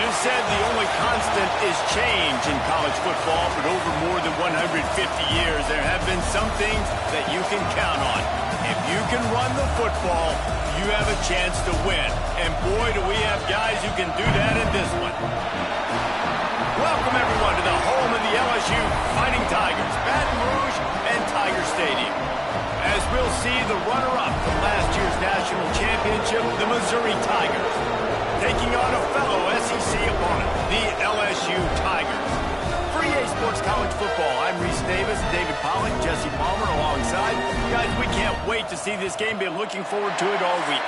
is said the only constant is change in college football, but over more than 150 years, there have been some things that you can count on. If you can run the football, you have a chance to win. And boy, do we have guys who can do that in this one. Welcome, everyone, to the home of the LSU Fighting Tigers, Baton Rouge and Tiger Stadium. As we'll see, the runner-up from last year's national championship, the Missouri Tigers, taking on a fellow SEC opponent, the LSU Tigers. For EA Sports College Football, I'm Reese Davis, David Pollack, Jesse Palmer alongside. Guys, we can't wait to see this game. Been looking forward to it all week.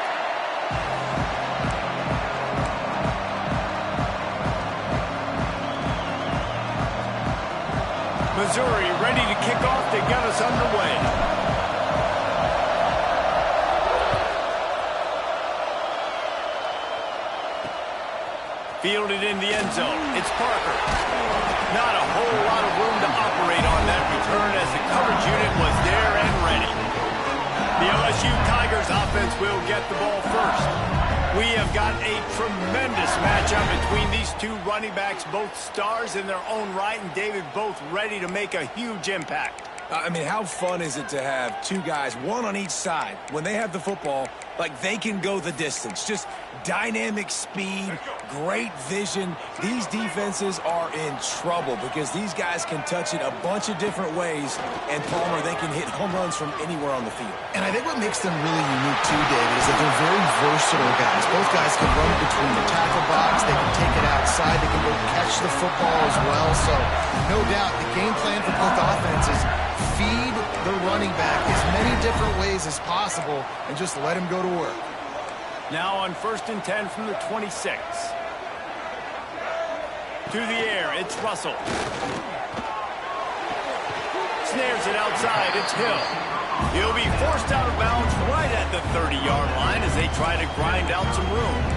Missouri ready to kick off to get us underway. Fielded in the end zone. It's Parker. Not a whole lot of room to operate on that return as the coverage unit was there and ready. The LSU Tigers offense will get the ball first. We have got a tremendous matchup between these two running backs, both stars in their own right, and David, both ready to make a huge impact. I mean, how fun is it to have two guys, one on each side, when they have the football, like they can go the distance. Just dynamic speed, great vision. These defenses are in trouble because these guys can touch it a bunch of different ways, and Palmer, they can hit home runs from anywhere on the field. And I think what makes them really unique too, David, is that they're very versatile guys. Both guys can run between the tackle box, they can take it outside, they can go catch the football as well. So, no doubt, the game plan for both offenses, feed the running back as many different ways as possible and just let him go to work. Now on 1st and 10 from the 26. To the air, it's Russell. Snares it outside, it's Hill. He'll be forced out of bounds right at the 30-yard line as they try to grind out some room.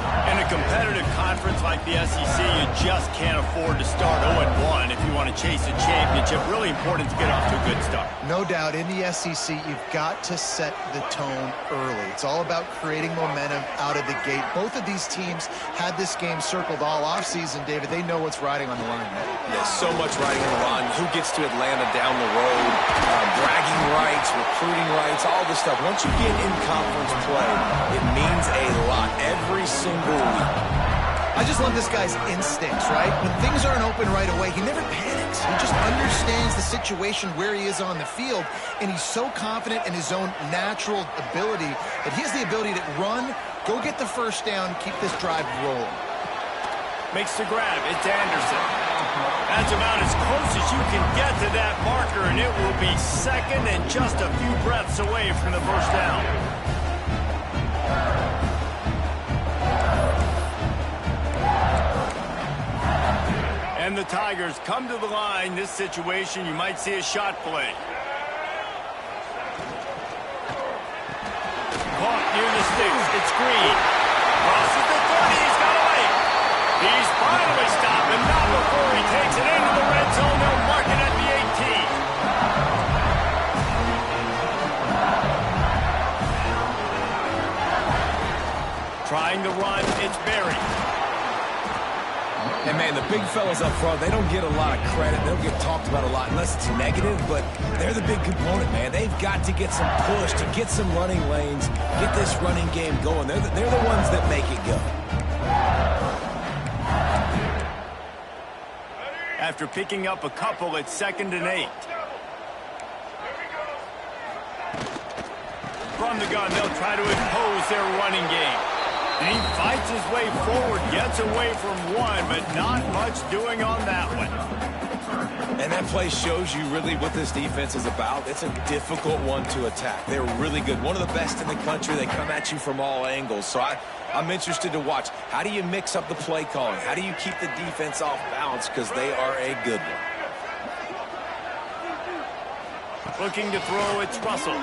In a competitive conference like the SEC, you just can't afford to start 0-1 if you want to chase a championship. Really important to get off to a good start. No doubt, in the SEC, you've got to set the tone early. It's all about creating momentum out of the gate. Both of these teams had this game circled all offseason, David. They know what's riding on the line. Yeah, so much riding on the line. Who gets to Atlanta down the road, bragging rights, recruiting rights, all this stuff. Once you get in conference play, it means a lot every single week. I just love this guy's instincts, right? When things aren't open right away, he never panics. He just understands the situation where he is on the field, and he's so confident in his own natural ability that he has the ability to run, go get the first down, keep this drive rolling. Makes the grab. It's Anderson. That's about as close as you can get to that marker, and it will be second and just a few breaths away from the first down. And the Tigers come to the line. This situation, you might see a shot play. Caught near the sticks. It's Green. Crosses the 30. He's got away. He's finally stopped, and not before he takes it into the red zone. They'll mark it at the 18. Trying to run. It's Berry. And, man, the big fellas up front, they don't get a lot of credit. They don't get talked about a lot unless it's negative, but they're the big component, man. They've got to get some push, to get some running lanes, get this running game going. They're the ones that make it go. After picking up a couple, it's 2nd and 8. From the gun, they'll try to impose their running game. And he fights his way forward, gets away from one, but not much doing on that one. And that play shows you really what this defense is about. It's a difficult one to attack. They're really good. One of the best in the country. They come at you from all angles. So I'm interested to watch. How do you mix up the play calling? How do you keep the defense off balance? Because they are a good one. Looking to throw, it's Russell.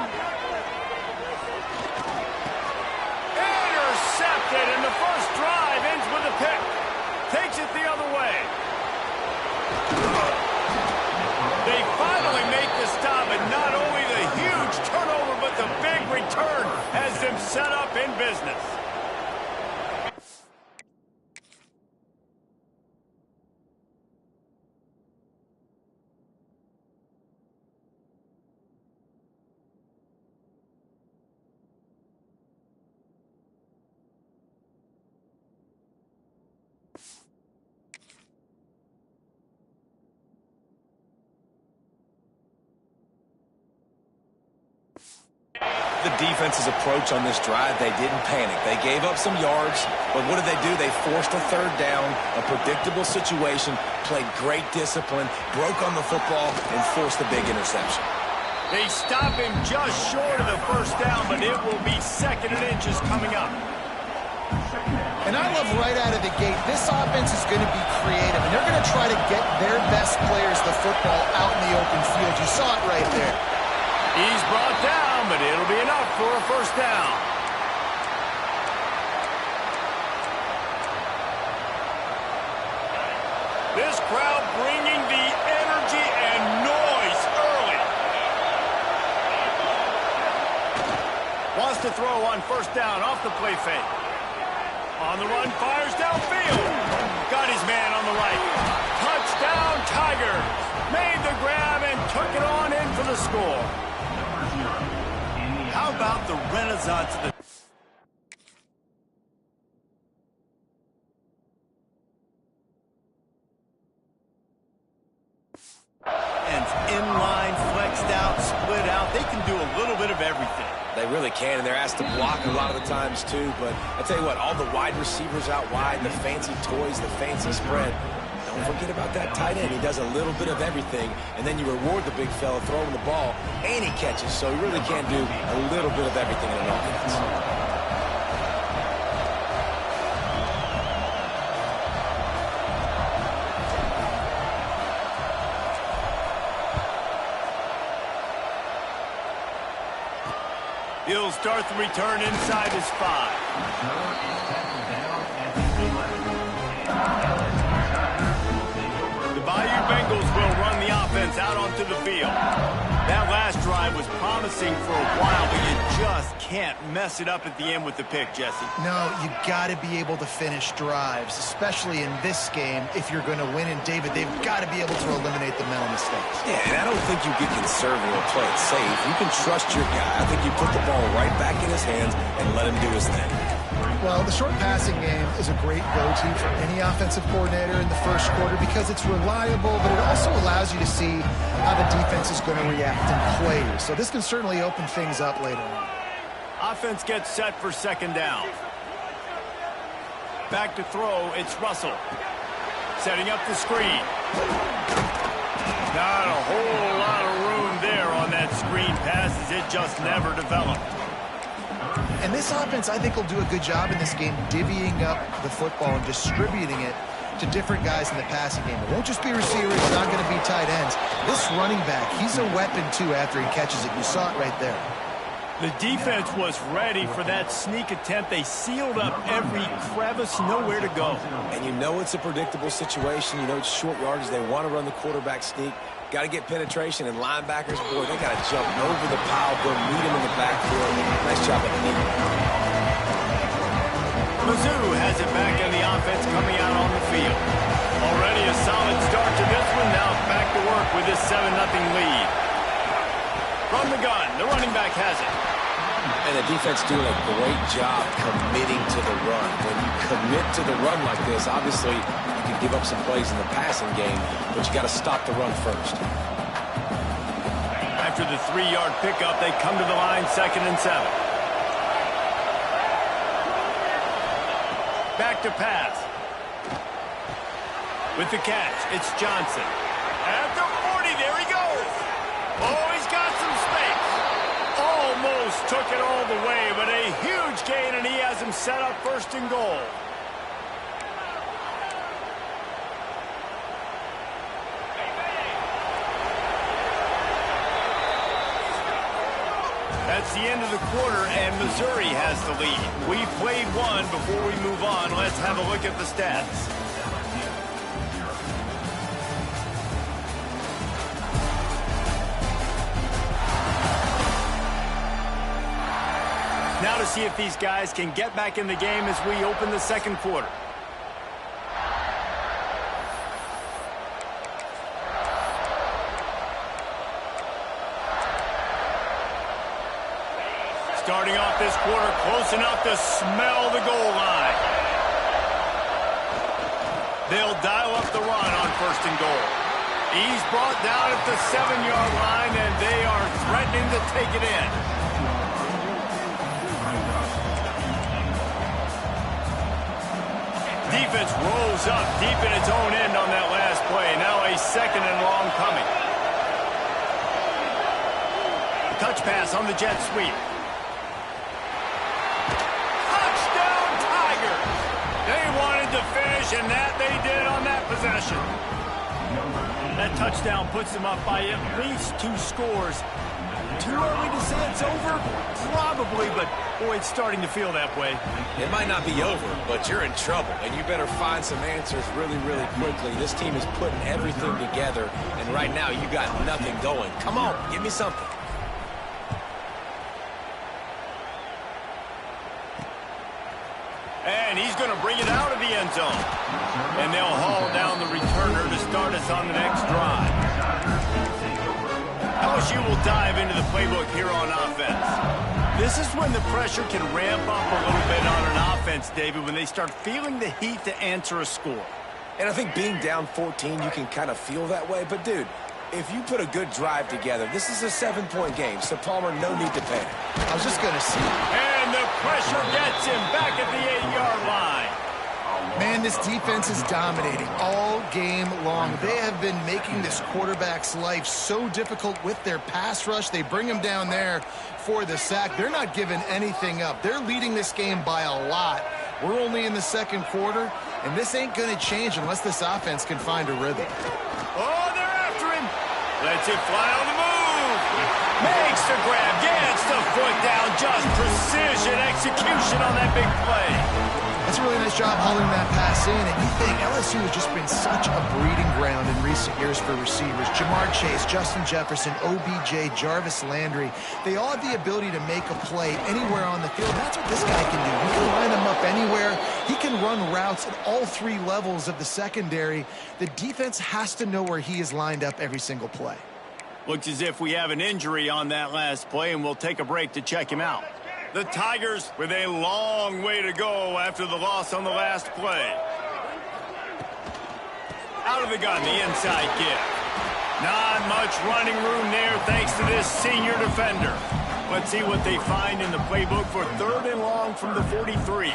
And the first drive ends with a pick. Takes it the other way. They finally make the stop, and not only the huge turnover, but the big return has them set up in business. The defense's approach on this drive, they didn't panic. They gave up some yards, but what did they do? They forced a third down, a predictable situation, played great discipline, broke on the football, and forced a big interception. They stop him just short of the first down, but it will be 2nd and inches coming up. And I love right out of the gate, this offense is going to be creative, and they're going to try to get their best players the football out in the open field. You saw it right there. He's brought down, but it'll be enough for a first down. This crowd bringing the energy and noise early. Wants to throw on first down off the play fake. On the run, fires downfield. Got his man on the right. Touchdown, Tigers. Made the grab and took it on in for the score. How about the renaissance of the... And inline, flexed out, split out. They can do a little bit of everything. They really can, and they're asked to block a lot of the times too. But I tell you what, all the wide receivers out wide, the fancy toys, the fancy spread. Don't forget about that tight end. He does a little bit of everything, and then you reward the big fella throwing the ball, and he catches. So he really can do a little bit of everything in an offense. He'll start the return inside his 5. The Bayou Bengals will run the offense out onto the field. That last drive was promising for a while, but you just can't mess it up at the end with the pick, Jesse. No, you got to be able to finish drives, especially in this game. If you're going to win, and David, they've got to be able to eliminate the mental mistakes. Yeah, and I don't think you get conservative or play it safe. You can trust your guy. I think you put the ball right back in his hands and let him do his thing. Well, the short passing game is a great go-to for any offensive coordinator in the first quarter because it's reliable, but it also allows you to see how the defense is going to react in plays. So this can certainly open things up later on. Offense gets set for 2nd down. Back to throw, it's Russell. Setting up the screen. Not a whole lot of room there on that screen pass as it just never developed. And this offense, I think, will do a good job in this game divvying up the football and distributing it to different guys in the passing game. It won't just be receivers. It's not going to be tight ends. This running back, he's a weapon, too, after he catches it. You saw it right there. The defense was ready for that sneak attempt. They sealed up every crevice, nowhere to go. And you know it's a predictable situation. You know it's short yardage. They want to run the quarterback sneak. Got to get penetration, and linebackers, boy, they got to jump over the pile, go meet him in the backfield. Nice job of meeting. Mizzou has it back in the offense coming out on the field. Already a solid start to this one. Now back to work with this 7-0 lead. From the gun, the running back has it. And the defense doing a great job committing to the run. When you commit to the run like this, obviously you can give up some plays in the passing game, but you got to stop the run first. After the 3-yard pickup, they come to the line 2nd and 7. Back to pass. With the catch, it's Johnson. At the 40, there he goes. Oh, he's got some space. Almost took it all the way, but a huge gain, and he has him set up 1st and goal. That's the end of the quarter, and Missouri has the lead. We've played one. Before we move on, let's have a look at the stats. Now to see if these guys can get back in the game as we open the 2nd quarter. Starting off this quarter close enough to smell the goal line. They'll dial up the run on 1st and goal. He's brought down at the 7-yard line, and they are threatening to take it in. defense rolls up deep in its own end on that last play. Now a 2nd and long coming. Touch pass on the jet sweep. Touchdown, Tigers! They wanted to finish, and that they did on that possession. That touchdown puts them up by at least 2 scores. Too early to say it's over? Probably, but boy, it's starting to feel that way. It might not be over, but you're in trouble, and you better find some answers really, really quickly. This team is putting everything together, and right now you got nothing going. Come on, give me something. And he's going to bring it out of the end zone. And they'll haul down the returner to start us on the next drive. LSU will dive into the playbook here on offense. This is when the pressure can ramp up a little bit on an offense, David, when they start feeling the heat to answer a score. And I think being down 14, you can kind of feel that way. But, dude, if you put a good drive together, this is a 7-point game. So, Palmer, no need to panic. I was just going to see. And the pressure gets him back at the 8-yard line. Man, this defense is dominating all game long. They have been making this quarterback's life so difficult with their pass rush. They bring him down there for the sack. They're not giving anything up. They're leading this game by a lot. We're only in the 2nd quarter, and this ain't going to change unless this offense can find a rhythm. Oh, they're after him. Lets it fly on the move. Makes the grab. Gets the foot down. Just precision execution on that big play. That's a really nice job hauling that pass in. And you think LSU has just been such a breeding ground in recent years for receivers. Jamar Chase, Justin Jefferson, OBJ, Jarvis Landry. They all have the ability to make a play anywhere on the field. That's what this guy can do. He can line them up anywhere. He can run routes at all 3 levels of the secondary. The defense has to know where he is lined up every single play. Looks as if we have an injury on that last play, and we'll take a break to check him out. The Tigers with a long way to go after the loss on the last play. Out of the gun, the inside give. Not much running room there thanks to this senior defender. Let's see what they find in the playbook for 3rd and long from the 43.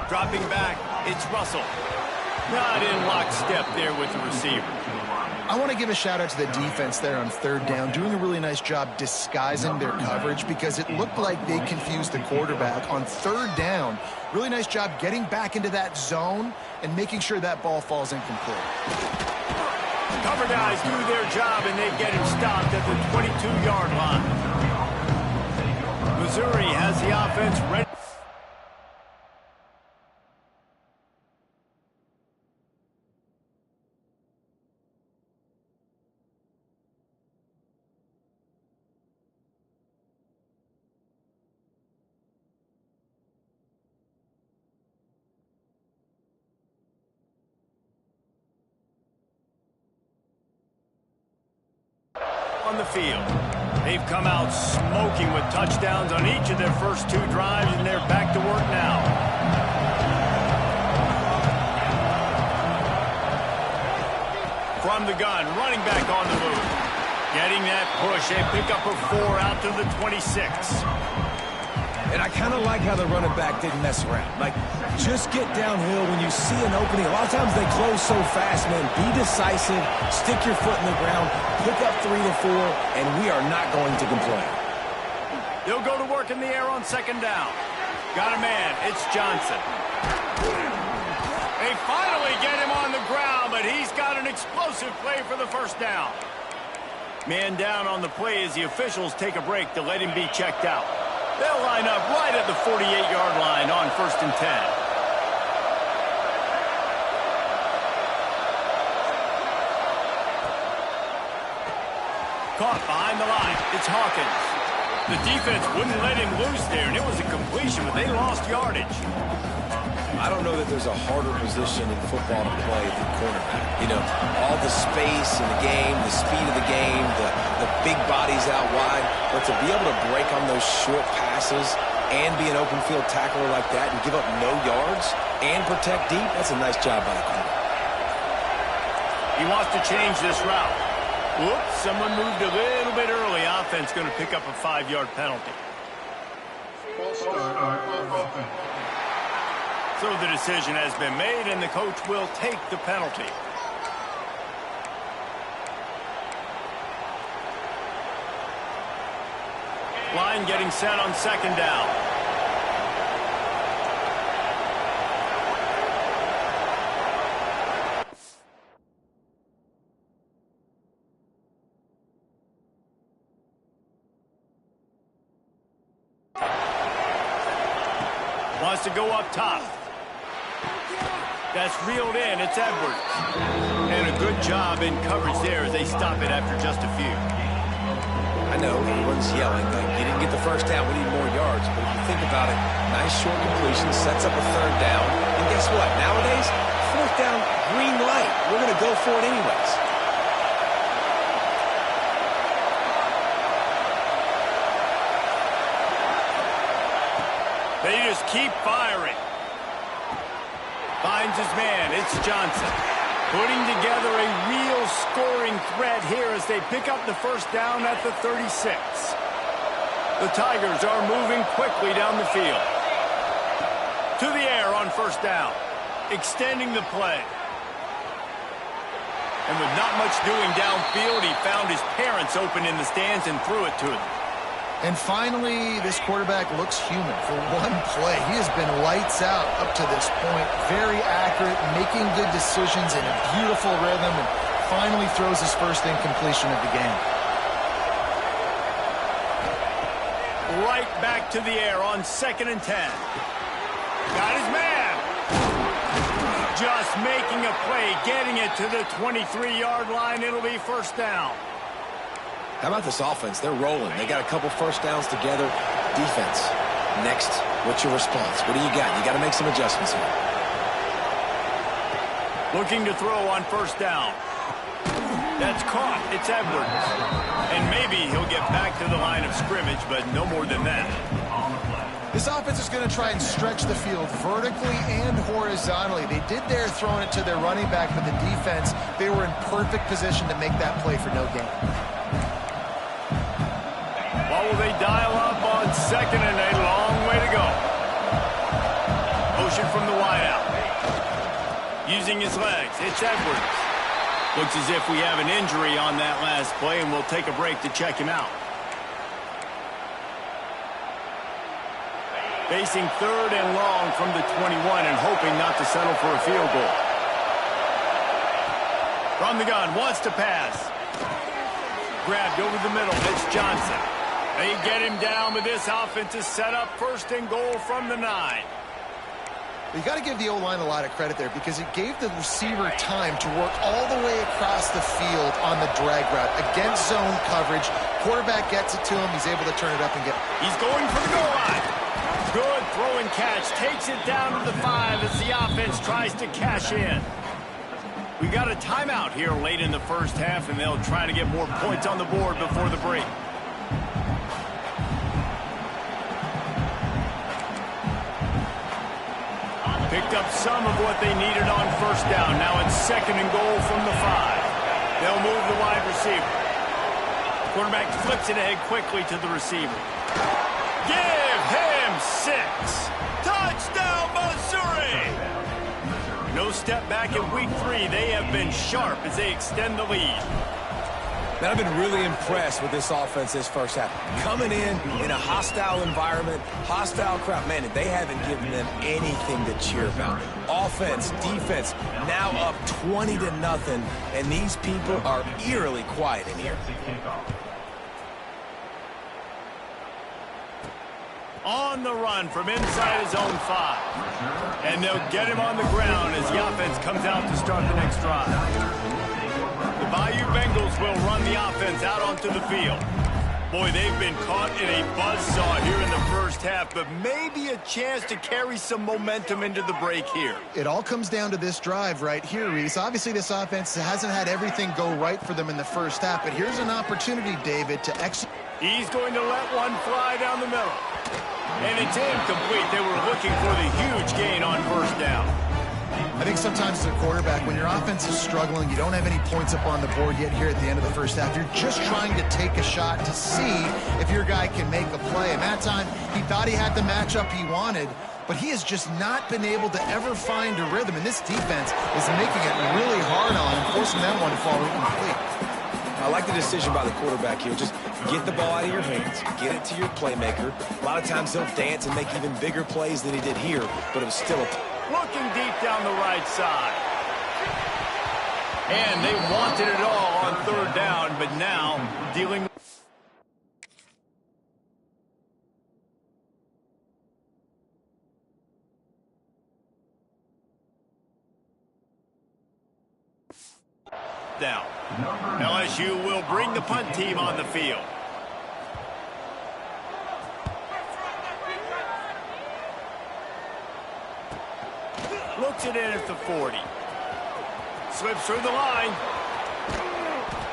Dropping back, it's Russell. Not in lockstep there with the receiver. I want to give a shout-out to the defense there on 3rd down, doing a really nice job disguising their coverage because it looked like they confused the quarterback on 3rd down. Really nice job getting back into that zone and making sure that ball falls incomplete. Cover guys do their job, and they get him stopped at the 22-yard line. Missouri has the offense ready. On the field. They've come out smoking with touchdowns on each of their first 2 drives, and they're back to work now. From the gun, running back on the move. Getting that push, a pickup of 4 out to the 26. And I kind of like how the running back didn't mess around. Like, just get downhill when you see an opening. A lot of times they close so fast, man. Be decisive, stick your foot in the ground, pick up 3 to 4, and we are not going to complain. They'll go to work in the air on 2nd down. Got a man. It's Johnson. They finally get him on the ground, but he's got an explosive play for the 1st down. Man down on the play as the officials take a break to let him be checked out. They'll line up right at the 48-yard line on 1st and 10. Caught behind the line. It's Hawkins. The defense wouldn't let him loose there, and it was a completion, but they lost yardage. I don't know that there's a harder position in football to play than cornerback. You know, all the space in the game, the speed of the game, the big bodies out wide. But to be able to break on those short passes and be an open field tackler like that and give up no yards and protect deep, that's a nice job by the corner. He wants to change this route. Whoops, someone moved a little bit early. Offense going to pick up a 5-yard penalty. So the decision has been made, and the coach will take the penalty. Line getting set on second down. Wants to go up top. That's reeled in. It's Edwards. And a good job in coverage there as they stop it after just a few. I know everyone's yelling, like, you didn't get the first down, we need more yards. But if you think about it, nice short completion, sets up a third down. And guess what? Nowadays, fourth down, green light. We're going to go for it anyways. They just keep firing. Finds his man. It's Johnson. Putting together a real scoring threat here as they pick up the first down at the 36. The Tigers are moving quickly down the field. To the air on first down. Extending the play. And with not much doing downfield, he found his parents open in the stands and threw it to them. And finally, this quarterback looks human for one play. He has been lights out up to this point. Very accurate, making good decisions in a beautiful rhythm, and finally throws his first incompletion of the game. Right back to the air on 2nd and 10. Got his man. Just making a play, getting it to the 23-yard line. It'll be first down. How about this offense? They're rolling. They got a couple first downs together. Defense. Next, what's your response? What do you got? You got to make some adjustments here. Looking to throw on first down. That's caught. It's Edwards. And maybe he'll get back to the line of scrimmage, but no more than that. This offense is going to try and stretch the field vertically and horizontally. They did there throwing it to their running back, but the defense, they were in perfect position to make that play for no gain. What will they dial up on 2nd and a long way to go? Motion from the wideout. Using his legs, it's Edwards. Looks as if we have an injury on that last play, and we'll take a break to check him out. Facing 3rd and long from the 21 and hoping not to settle for a field goal. From the gun, wants to pass. Grabbed over the middle, it's Johnson. They get him down, but this offense is set up 1st and goal from the 9. You got to give the O-line a lot of credit there because it gave the receiver time to work all the way across the field on the drag route against zone coverage. Quarterback gets it to him. He's able to turn it up and get. He's going for the goal line. Good throw and catch. Takes it down to the 5 as the offense tries to cash in. We got a timeout here late in the first half, and they'll try to get more points on the board before the break. Picked up some of what they needed on first down. Now it's 2nd and goal from the 5. They'll move the wide receiver. Quarterback flips it ahead quickly to the receiver. Give him 6. Touchdown, Missouri! No step back in week 3. They have been sharp as they extend the lead. Man, I've been really impressed with this offense this first half. Coming in a hostile environment, hostile crowd. Man, they haven't given them anything to cheer about. Offense, defense, now up 20-0, and these people are eerily quiet in here. On the run from inside his own 5. And they'll get him on the ground as the offense comes out to start the next drive. The Bayou Bengals will run the offense out onto the field. Boy, they've been caught in a buzzsaw here in the first half, but maybe a chance to carry some momentum into the break here. It all comes down to this drive right here, Reese. Obviously, this offense hasn't had everything go right for them in the first half, but here's an opportunity, David, to execute. He's going to let one fly down the middle. And it's incomplete. They were looking for the huge gain on first down. I think sometimes as a quarterback, when your offense is struggling, you don't have any points up on the board yet here at the end of the first half. You're just trying to take a shot to see if your guy can make a play. And that time, he thought he had the matchup he wanted, but he has just not been able to ever find a rhythm, and this defense is making it really hard on him, forcing that one to fall incomplete. I like the decision by the quarterback here. Just get the ball out of your hands, get it to your playmaker. A lot of times he'll dance and make even bigger plays than he did here, but it was still a... Looking deep down the right side. And they wanted it all on third down, but now dealing with... down. LSU will bring the punt team on the field. Looks it in at the 40. Slips through the line.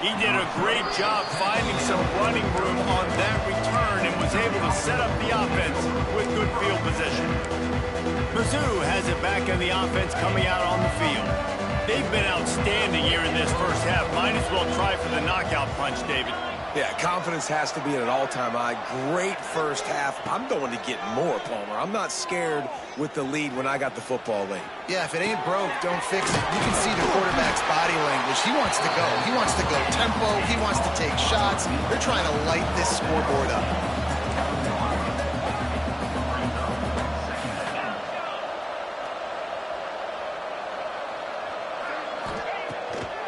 He did a great job finding some running room on that return and was able to set up the offense with good field position. Mizzou has it back in the offense coming out on the field. They've been outstanding here in this first half. Might as well try for the knockout punch, David. Yeah, confidence has to be at an all-time high. Great first half. I'm going to get more, Palmer. I'm not scared with the lead when I got the football late. Yeah, if it ain't broke, don't fix it. You can see the quarterback's body language. He wants to go. He wants to go tempo. He wants to take shots. They're trying to light this scoreboard up.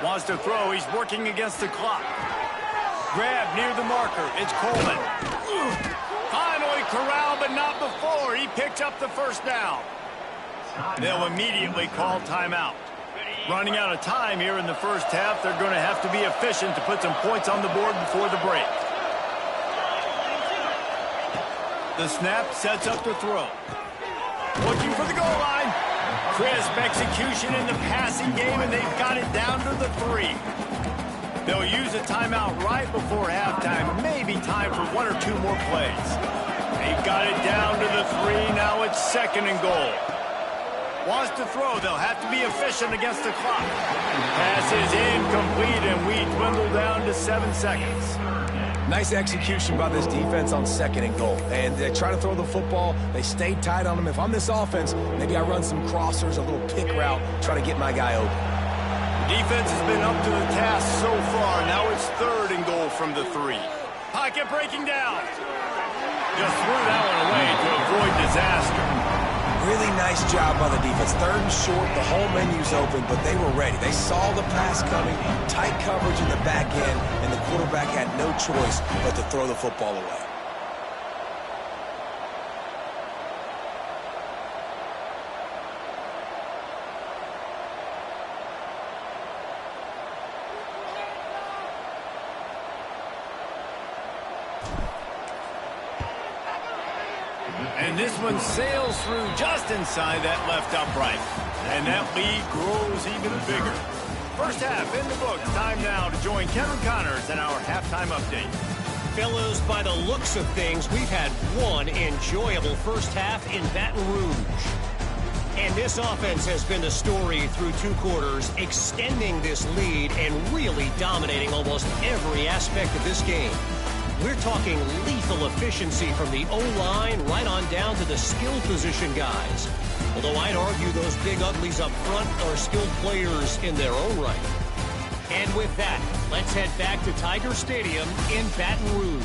Wants to throw. He's working against the clock. Grab near the marker. It's Coleman. Finally corralled, but not before. He picked up the first down. They'll immediately call timeout. Running out of time here in the first half. They're going to have to be efficient to put some points on the board before the break. The snap sets up the throw. Looking for the goal line. Crisp execution in the passing game, and they've got it down to the 3. They'll use a timeout right before halftime. Maybe time for 1 or 2 more plays. They've got it down to the 3. Now it's 2nd and goal. Wants to throw. They'll have to be efficient against the clock. Pass is incomplete, and we dwindle down to 7 seconds. Nice execution by this defense on 2nd and goal. And they try to throw the football. They stayed tight on them. If I'm this offense, maybe I run some crossers, a little pick route, try to get my guy open. Defense has been up to the task so far. Now it's 3rd and goal from the 3. Pocket breaking down. Just threw that one away to avoid disaster. Really nice job by the defense. 3rd and short, the whole menu's open, but they were ready. They saw the pass coming, tight coverage in the back end, and the quarterback had no choice but to throw the football away. And this one sails through just inside that left upright. And that lead grows even bigger. First half in the books. Time now to join Kevin Connors in our halftime update. Fellows, by the looks of things, we've had one enjoyable first half in Baton Rouge. And this offense has been the story through 2 quarters, extending this lead and really dominating almost every aspect of this game. We're talking lethal efficiency from the O-line right on down to the skill position guys. Although I'd argue those big uglies up front are skilled players in their own right. And with that, let's head back to Tiger Stadium in Baton Rouge.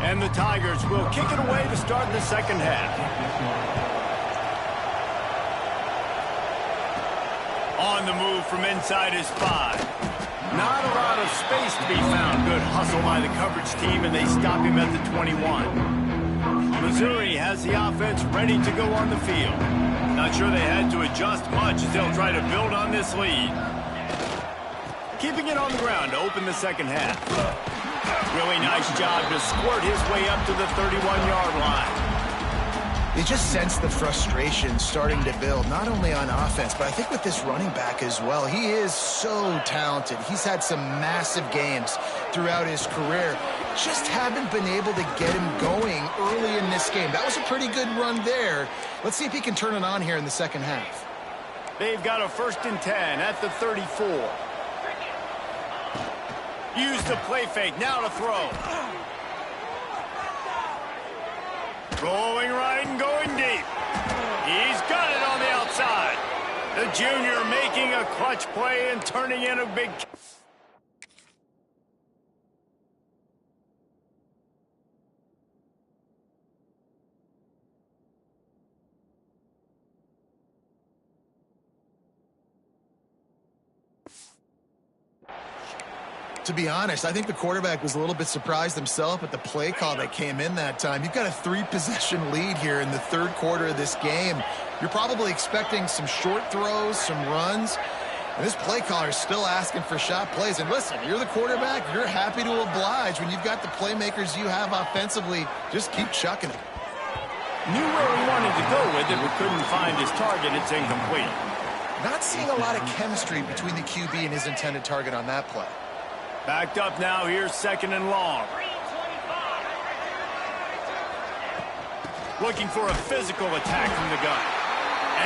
And the Tigers will kick it away to start the second half. On the move from inside his 5. Not a lot of space to be found. Good hustle by the coverage team, and they stop him at the 21. Missouri has the offense ready to go on the field. Not sure they had to adjust much as they'll try to build on this lead. Keeping it on the ground to open the second half. Really nice job to squirt his way up to the 31-yard line. You just sense the frustration starting to build, not only on offense, but I think with this running back as well. He is so talented. He's had some massive games throughout his career. Just haven't been able to get him going early in this game. That was a pretty good run there. Let's see if he can turn it on here in the second half. They've got a 1st and 10 at the 34. Use the play fake. Now to throw. Rolling right and going deep. He's got it on the outside. The junior making a clutch play and turning in a big... To be honest, I think the quarterback was a little bit surprised himself at the play call that came in that time. You've got a 3-possession lead here in the 3rd quarter of this game. You're probably expecting some short throws, some runs. And this play caller is still asking for shot plays. And listen, you're the quarterback. You're happy to oblige. When you've got the playmakers you have offensively, just keep chucking it. Knew where he wanted to go with it, but couldn't find his target. It's incomplete. Not seeing a lot of chemistry between the QB and his intended target on that play. Backed up now, here's 2nd and long. Looking for a physical attack from the gun.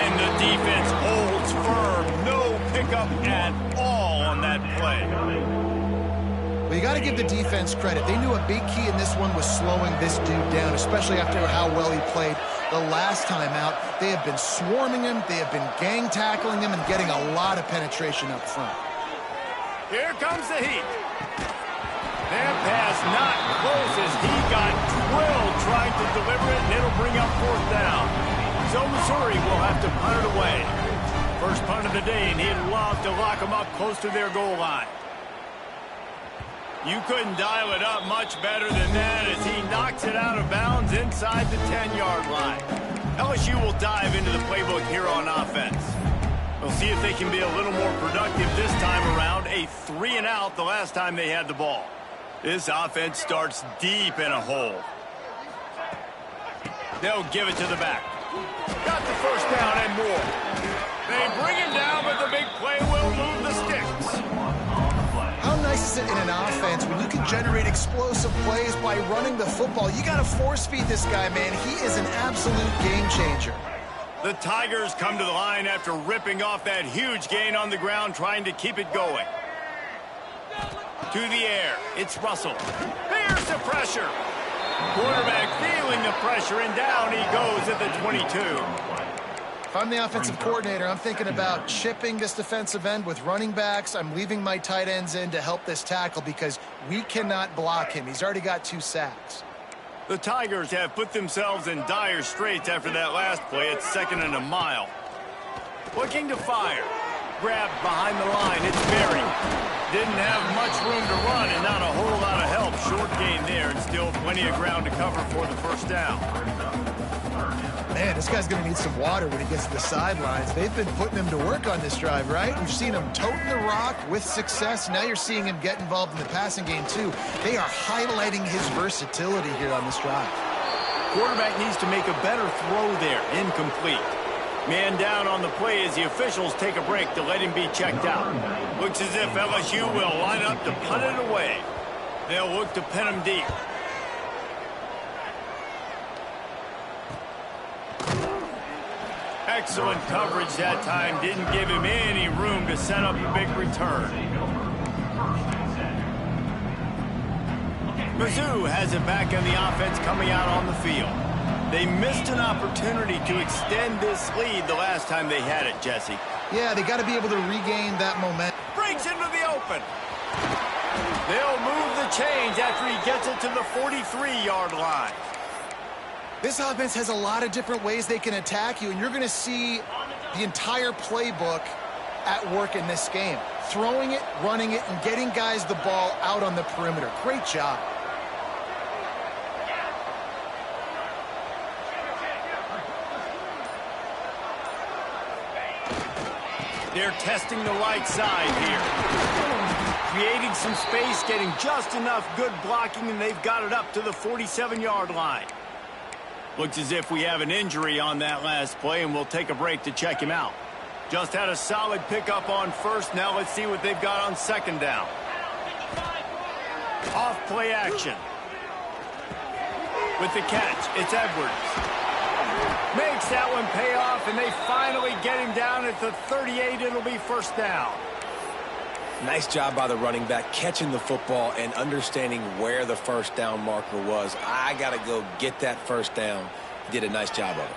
And the defense holds firm. No pickup at all on that play. Well, you got to give the defense credit. They knew a big key in this one was slowing this dude down, especially after how well he played the last time out. They have been swarming him. They have been gang tackling him and getting a lot of penetration up front. Here comes the heat. That pass not close as he got drilled trying to deliver it, and it'll bring up 4th down. So Missouri will have to punt it away. First punt of the day, and he'd love to lock them up close to their goal line. You couldn't dial it up much better than that as he knocks it out of bounds inside the 10-yard line. LSU will dive into the playbook here on offense. We'll see if they can be a little more productive this time around. A 3-and-out the last time they had the ball. This offense starts deep in a hole. They'll give it to the back. Got the 1st down and more. They bring him down, but the big play will move the sticks. How nice is it in an offense when you can generate explosive plays by running the football? You got to force feed this guy, man. He is an absolute game changer. The Tigers come to the line after ripping off that huge gain on the ground, trying to keep it going. To the air, it's Russell. There's the pressure. Quarterback feeling the pressure, and down he goes at the 22. If I'm the offensive coordinator, I'm thinking about chipping this defensive end with running backs. I'm leaving my tight ends in to help this tackle because we cannot block him. He's already got 2 sacks. The Tigers have put themselves in dire straits after that last play. It's 2nd and a mile. Looking to fire. Grabbed behind the line. It's Berry. Didn't have much room to run and not a whole lot of help. Short gain there and still plenty of ground to cover for the 1st down. Man, this guy's going to need some water when he gets to the sidelines. They've been putting him to work on this drive, right? We've seen him toting the rock with success. Now you're seeing him get involved in the passing game, too. They are highlighting his versatility here on this drive. Quarterback needs to make a better throw there. Incomplete. Man down on the play as the officials take a break to let him be checked out. Looks as if LSU will line up to punt it away. They'll look to pin him deep. Excellent coverage that time. Didn't give him any room to set up a big return. Mizzou has it back on the offense coming out on the field. They missed an opportunity to extend this lead the last time they had it, Jesse. Yeah, they got to be able to regain that momentum. Breaks into the open. They'll move the chains after he gets it to the 43-yard line. This offense has a lot of different ways they can attack you, and you're going to see the entire playbook at work in this game. Throwing it, running it, and getting guys the ball out on the perimeter. Great job. They're testing the right side here. Creating some space, getting just enough good blocking, and they've got it up to the 47-yard line. Looks as if we have an injury on that last play, and we'll take a break to check him out. Just had a solid pickup on 1st. Now let's see what they've got on 2nd down. Off play action. With the catch, it's Edwards. Makes makes that one pay off, and they finally get him down at the 38. It'll be first down. Nice job by the running back, catching the football and understanding where the first down marker was. I got to go get that first down. He did a nice job of it.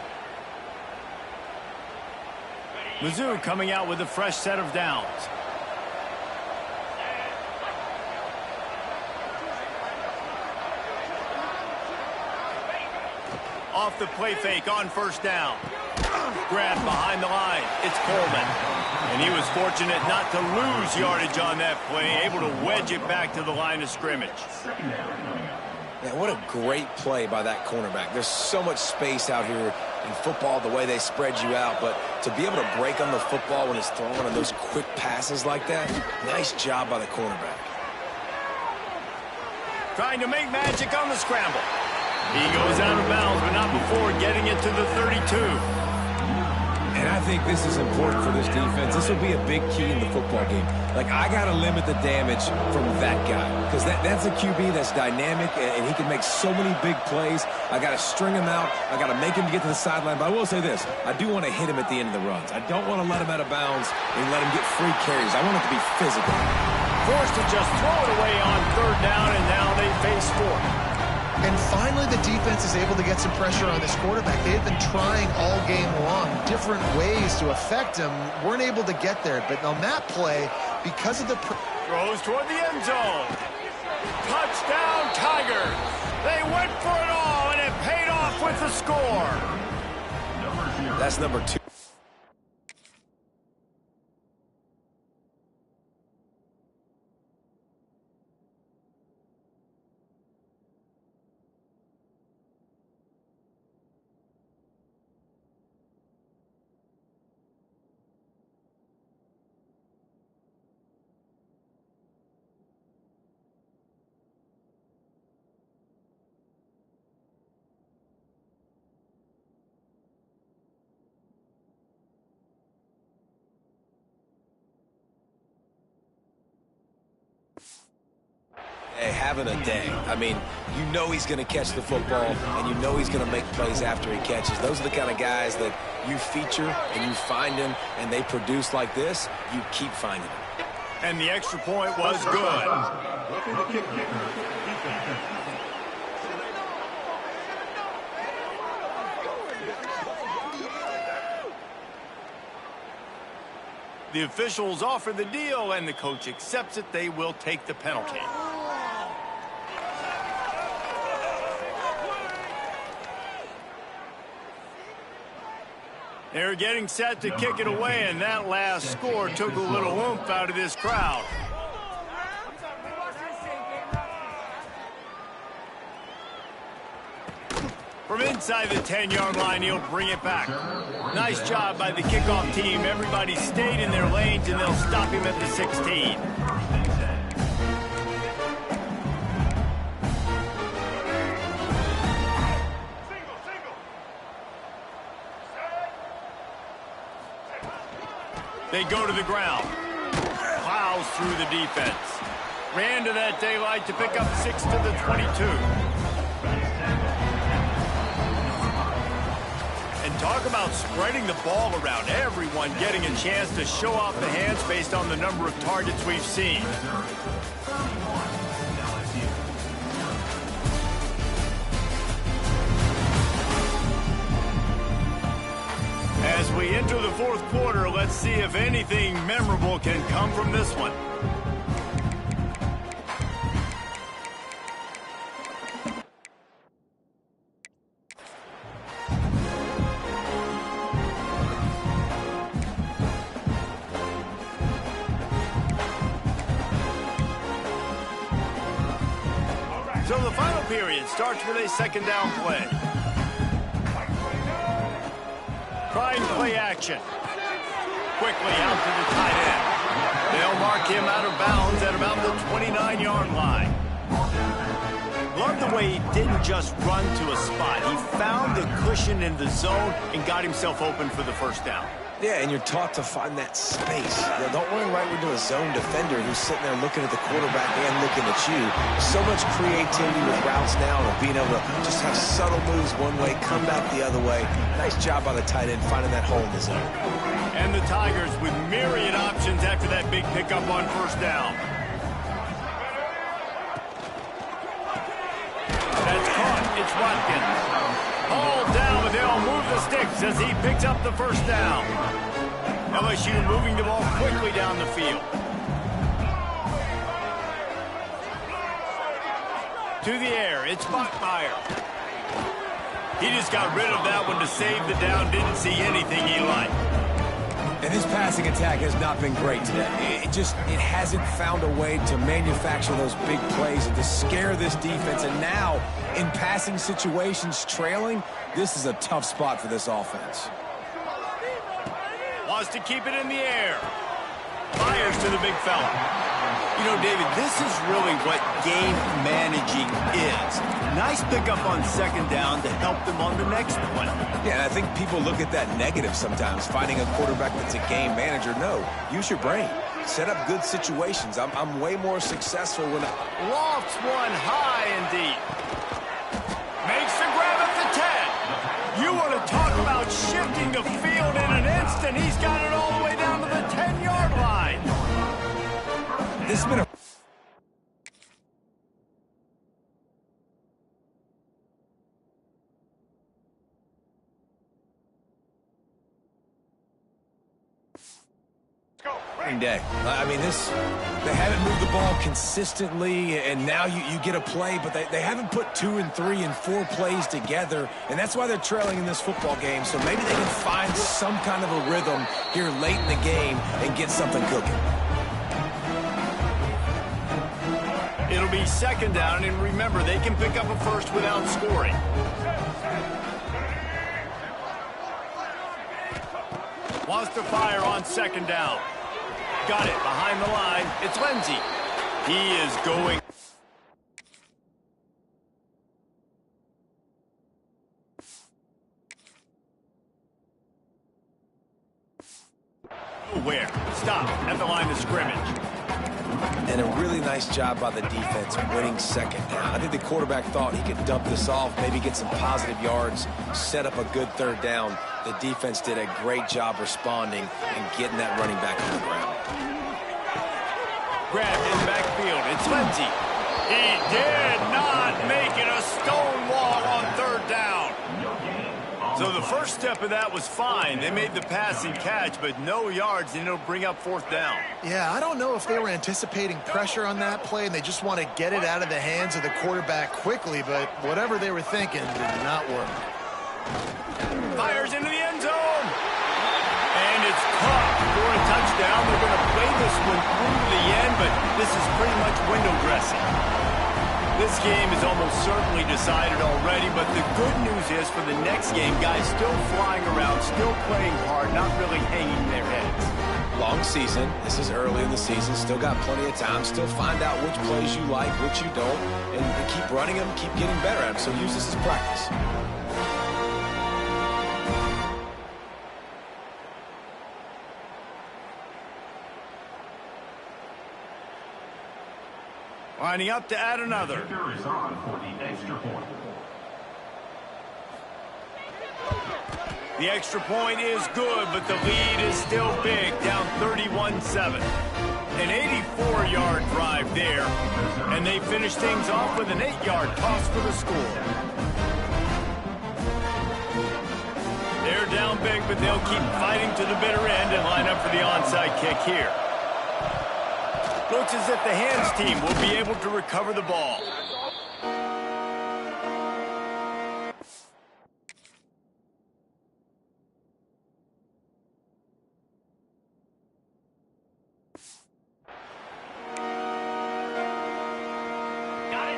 Mizzou coming out with a fresh set of downs. Off the play fake on first down. Grabbed behind the line. It's Coleman. And he was fortunate not to lose yardage on that play, able to wedge it back to the line of scrimmage. Man, what a great play by that cornerback. There's so much space out here in football, the way they spread you out, but to be able to break on the football when it's thrown on those quick passes like that, nice job by the cornerback. Trying to make magic on the scramble. He goes out of bounds, but not before getting it to the 32. And I think this is important for this defense. This will be a big key in the football game. Like, I got to limit the damage from that guy because that's a QB that's dynamic, and he can make so many big plays. I got to string him out. I got to make him get to the sideline. But I will say this. I do want to hit him at the end of the runs. I don't want to let him out of bounds and let him get free carries. I want it to be physical. Forced to just throw it away on third down, and now they face fourth. And finally, the defense is able to get some pressure on this quarterback. They had been trying all game long, different ways to affect him, weren't able to get there. But on that play, because of the... Throws toward the end zone. Touchdown, Tigers. They went for it all, and it paid off with the score. That's number 2. Having a day. I mean, you know he's going to catch the football, and you know he's going to make plays after he catches. Those are the kind of guys that you feature and you find them, and they produce like this, you keep finding them. And the extra point was good. The officials offer the deal, and the coach accepts it. They will take the penalty. They're getting set to kick it away, and that last score took a little oomph out of this crowd. From inside the 10-yard line, he'll bring it back. Nice job by the kickoff team. Everybody stayed in their lanes, and they'll stop him at the 16. They go to the ground. Plows through the defense. Ran to that daylight to pick up 6 to the 22. And talk about spreading the ball around. Everyone getting a chance to show off the hands based on the number of targets we've seen. As we enter the fourth quarter, let's see if anything memorable can come from this one. So the final period starts with a second down play. Trying play action. Quickly out to the tight end. They'll mark him out of bounds at about the 29-yard line. Love the way he didn't just run to a spot. He found the cushion in the zone and got himself open for the first down. Yeah, and you're taught to find that space. Don't run right into a zone defender who's sitting there looking at the quarterback and looking at you. So much creativity with routes now and being able to just have subtle moves one way, come back the other way. Nice job by the tight end finding that hole in the zone. And the Tigers with myriad options after that big pickup on first down. That's caught. It's Watkins. Hauled down, but they'll move the sticks as he picks up the first down. LSU moving the ball quickly down the field. To the air, it's Bachmeier. He just got rid of that one to save the down. Didn't see anything he liked. And his passing attack has not been great today. It hasn't found a way to manufacture those big plays and to scare this defense. And now, in passing situations, trailing, this is a tough spot for this offense. Wants to keep it in the air. Fires to the big fella. You know, David, this is really what game managing is. Nice pickup on second down to help them on the next one. Yeah, and I think people look at that negative sometimes, finding a quarterback that's a game manager. No, use your brain. Set up good situations. I'm way more successful when I... Lofts one high and deep. Makes the grab at the 10. You want to talk about shifting the field in an instant. He's got it all the way down to the 10-yard line. This has been a... day. I mean, they haven't moved the ball consistently, and now you get a play, but they haven't put 2 and 3 and 4 plays together, and that's why they're trailing in this football game. So maybe they can find some kind of a rhythm here late in the game and get something cooking. It'll be second down, and remember, they can pick up a first without scoring. Wants to fire on second down. Got it behind the line. It's Lindsey. He is going. Where? Stop at the line of scrimmage. And a really nice job by the defense winning second down. I think the quarterback thought he could dump this off, maybe get some positive yards, set up a good third down. The defense did a great job responding and getting that running back on the ground. Grabbed in the backfield. It's Lindsey. He did not make it a stone wall on third down. So the first step of that was fine. They made the passing catch, but no yards, and it'll bring up fourth down. Yeah, I don't know if they were anticipating pressure on that play, and they just want to get it out of the hands of the quarterback quickly, but whatever they were thinking did not work. Fires into the end zone. And it's caught for a touchdown. They're going to play this one through to the end, but this is pretty much window dressing. This game is almost certainly decided already, but the good news is for the next game, guys still flying around, still playing hard, not really hanging their heads. Long season. This is early in the season. Still got plenty of time. Still find out which plays you like, which you don't, and keep running them, keep getting better at them. So use this as practice. Lining up to add another. Is on for the extra point. The extra point is good, but the lead is still big, down 31-7. An 84-yard drive there, and they finish things off with an 8-yard toss for the score. They're down big, but they'll keep fighting to the bitter end and line up for the onside kick here. Looks as if the hands team will be able to recover the ball.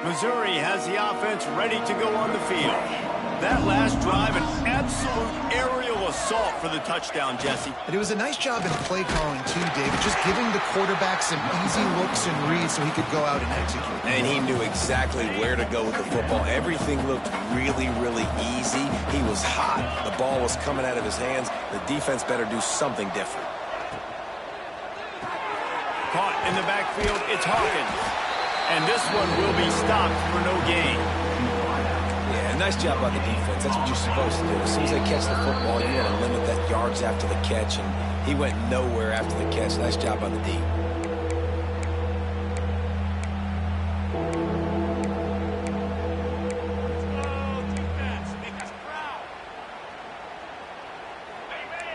Missouri has the offense ready to go on the field. That last drive, an absolute aerial assault for the touchdown, Jesse. And it was a nice job in play calling, too, David, just giving the quarterback some easy looks and reads so he could go out and execute. And he knew exactly where to go with the football. Everything looked really, really easy. He was hot. The ball was coming out of his hands. The defense better do something different. Caught in the backfield, it's Hawkins. And this one will be stopped for no gain. Yeah, nice job by the defense. That's what you're supposed to do. As soon as they catch the football, you want to limit that yards after the catch, and he went nowhere after the catch. Nice job by the D.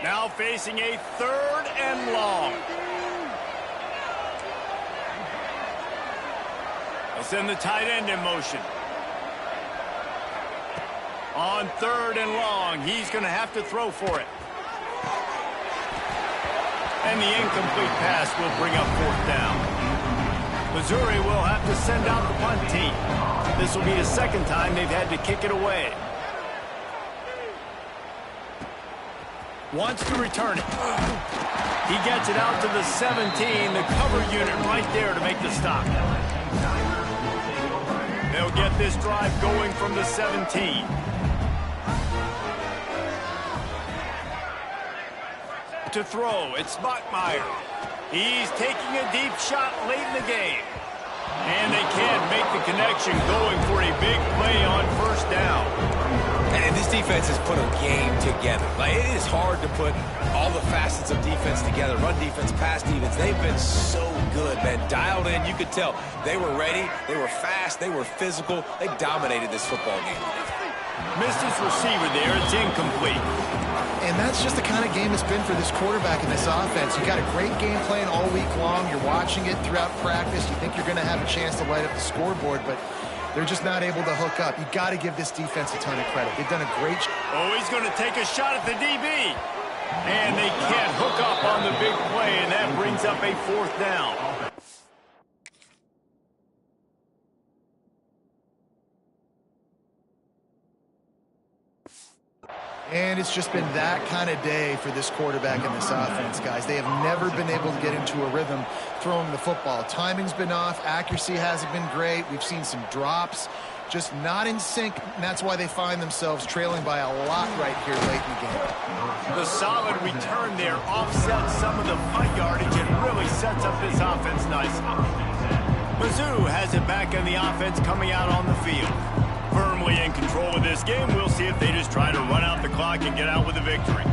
Now facing a 3rd and long. They'll send the tight end in motion. On 3rd and long, he's going to have to throw for it. And the incomplete pass will bring up 4th down. Missouri will have to send out the punt team. This will be the 2nd time they've had to kick it away. Wants to return it. He gets it out to the 17, the cover unit right there to make the stop. They'll get this drive going from the 17. To throw, it's Bachmeier. He's taking a deep shot late in the game. And they can't make the connection, going for a big play on 1st down. And this defense has put a game together. Like, it is hard to put all the facets of defense together. Run defense, pass defense. They've been so good, man. Dialed in, you could tell. They were ready. They were fast. They were physical. They dominated this football game. Missed his receiver there. It's incomplete. And that's just the kind of game it's been for this quarterback in this offense. You got a great game plan all week long. You're watching it throughout practice. You think you're going to have a chance to light up the scoreboard, but they're just not able to hook up. You got to give this defense a ton of credit. They've done a great job. Oh, he's going to take a shot at the DB. And they can't hook up on the big play, and that brings up a 4th down. And it's just been that kind of day for this quarterback and this offense, guys. They have never been able to get into a rhythm throwing the football. Timing's been off. Accuracy hasn't been great. We've seen some drops. Just not in sync, and that's why they find themselves trailing by a lot right here late in the game. The solid return there offsets some of the punt yardage and really sets up this offense nicely. Mizzou has it back in the offense coming out on the field. Firmly in control of this game. We'll see if they just try to run out the clock and get out with a victory.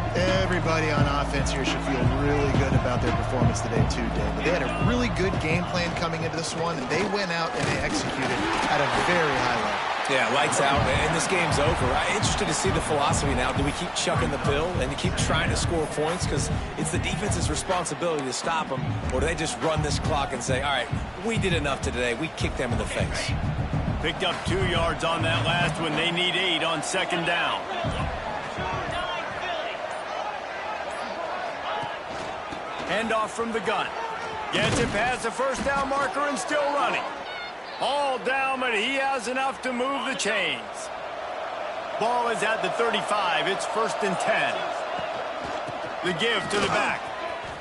Everybody on offense here should feel really good about their performance today too, David. They had a really good game plan coming into this one, and they went out and they executed at a very high level. Yeah, lights out, and this game's over. I'm interested to see the philosophy now. Do we keep chucking the pill and keep trying to score points because it's the defense's responsibility to stop them, or do they just run this clock and say, all right, we did enough today. We kicked them in the face. Picked up 2 yards on that last one. They need 8 on 2nd down. Handoff from the gun. Gets it past the 1st down marker and still running. All down, but he has enough to move the chains. Ball is at the 35. It's 1st and 10. The give to the back.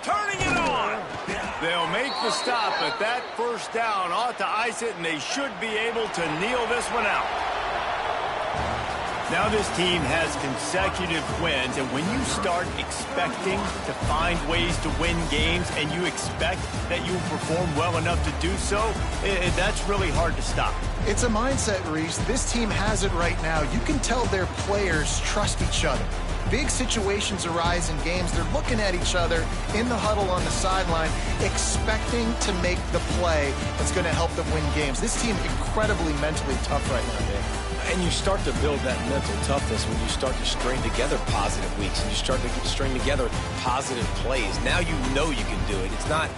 Turning it on. They'll make the stop, but that 1st down ought to ice it, and they should be able to kneel this one out. Now this team has consecutive wins, and when you start expecting to find ways to win games and you expect that you will perform well enough to do so, that's really hard to stop. It's a mindset, Reese. This team has it right now. You can tell their players trust each other. Big situations arise in games. They're looking at each other in the huddle on the sideline, expecting to make the play that's going to help them win games. This team incredibly mentally tough right now, Dave. And you start to build that mental toughness when you start to string together positive weeks and you string together positive plays. Now you know you can do it. It's not